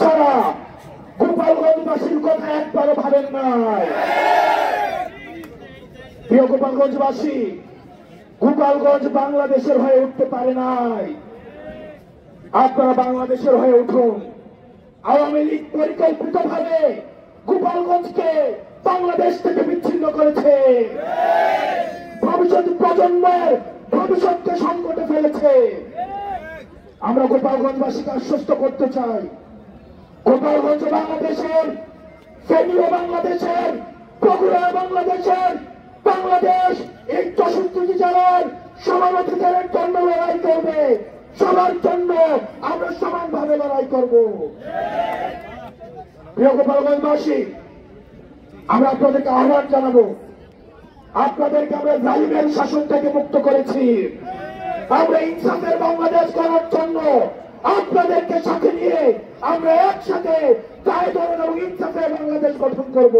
ছাড়া গোপালগঞ্জবাসীর কথা একবারও ভাবেন নাই। প্রিয় গোপালগঞ্জবাসী, গোপালগঞ্জ বাংলাদেশের হয়ে উঠতে পারে নাই, আপনারা বাংলাদেশের হয়ে উঠুন। আওয়ামী লীগ পরিকল্পিতভাবে গোপালগঞ্জকে বাংলাদেশ থেকে বিচ্ছিন্ন করেছে, ভবিষ্যৎ প্রজন্মের ভবিষ্যৎকে সংকটে ফেলেছে। আমরা গোপালগঞ্জবাসীকে আশ্বস্ত করতে চাই, গোপালগঞ্জ বাংলাদেশের, ফেনীও বাংলাদেশের, বগুড়া বাংলাদেশের, বাংলাদেশ এই 64টি জেলার সমান অধিকারের জন্য লড়াই করবে, সবার জন্য আমরা সমানভাবে লড়াই করব। প্রিয় গোপালগঞ্জবাসী, আমরা আপনাদেরকে আহ্বান জানাবো, আপনাদেরকে আমরা জালিমের শাসন থেকে মুক্ত করেছি, আমরা ইনসাফের বাংলাদেশ করার জন্য আপনাদেরকে সাথে নিয়ে আমরা একসাথে দায় ধরন এবং ইনসাফের বাংলাদেশ গঠন করব।